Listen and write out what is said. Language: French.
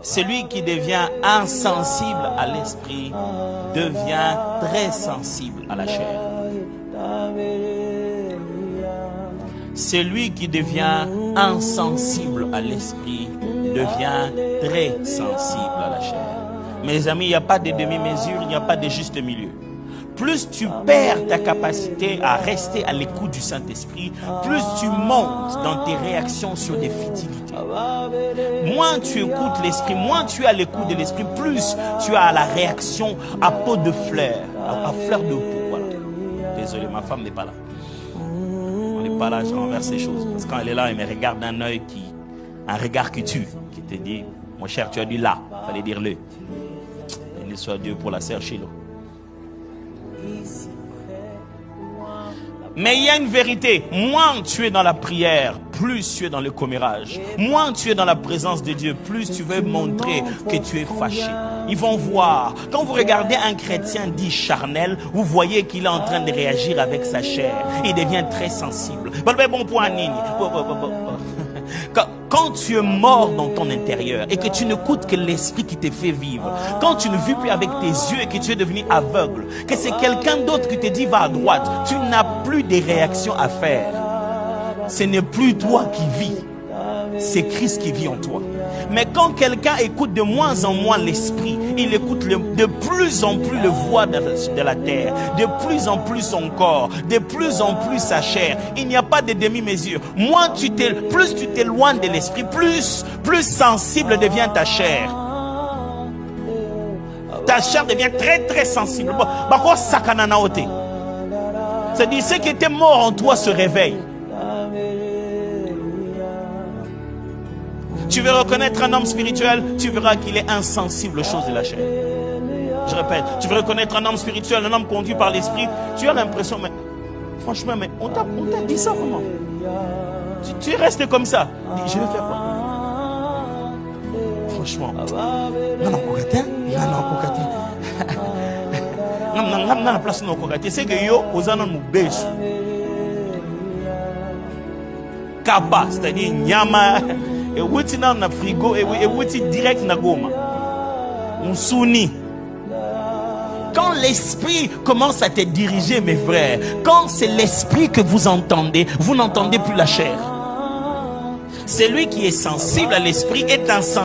Celui qui devient insensible à l'esprit devient très sensible à la chair. Celui qui devient insensible à l'esprit devient très sensible à la chair. Mes amis, il n'y a pas de demi-mesure, il n'y a pas de juste milieu. Plus tu perds ta capacité à rester à l'écoute du Saint-Esprit, plus tu montes dans tes réactions sur des futilités. Moins tu écoutes l'Esprit, moins tu es à l'écoute de l'Esprit, plus tu as la réaction à peau de fleur, à fleur de peau. Voilà. Désolé, ma femme n'est pas là. On n'est pas là, je renverse les choses. Parce que quand elle est là, elle me regarde d'un œil un regard qui tue, qui te dit, mon cher, tu as dit là, il fallait dire le. Béni soit Dieu pour la sœur Chilo. Mais il y a une vérité, moins tu es dans la prière, plus tu es dans le commérage. Moins tu es dans la présence de Dieu, plus tu veux montrer que tu es fâché. Ils vont voir. Quand vous regardez un chrétien dit charnel, vous voyez qu'il est en train de réagir avec sa chair. Il devient très sensible. Bon point, Nini. Quand tu es mort dans ton intérieur et que tu n'écoutes que l'esprit qui te fait vivre, quand tu ne vis plus avec tes yeux et que tu es devenu aveugle, que c'est quelqu'un d'autre qui te dit va à droite, tu n'as plus de réactions à faire. Ce n'est plus toi qui vis, c'est Christ qui vit en toi. Mais quand quelqu'un écoute de moins en moins l'esprit, il écoute de plus en plus le voix de la terre, de plus en plus son corps, de plus en plus sa chair. Il n'y a pas de demi-mesure. Plus tu t'éloignes de l'esprit, plus sensible devient ta chair. Ta chair devient très très sensible. C'est-à-dire ce qui était mort en toi se réveille. Tu veux reconnaître un homme spirituel, tu verras qu'il est insensible aux choses de la chair. Je répète, tu veux reconnaître un homme spirituel, un homme conduit par l'esprit, tu as l'impression, mais franchement, mais on t'a dit ça vraiment. Tu es resté comme ça. Dis, je vais faire quoi? Franchement. C'est que yo, aux anon moubèche. Kaba, c'est-à-dire nyama. Et witi na frigo, et witi direct na goma. On souni. Quand l'esprit commence à te diriger, mes frères, quand c'est l'esprit que vous entendez, vous n'entendez plus la chair. Celui qui est sensible à l'esprit est insensible.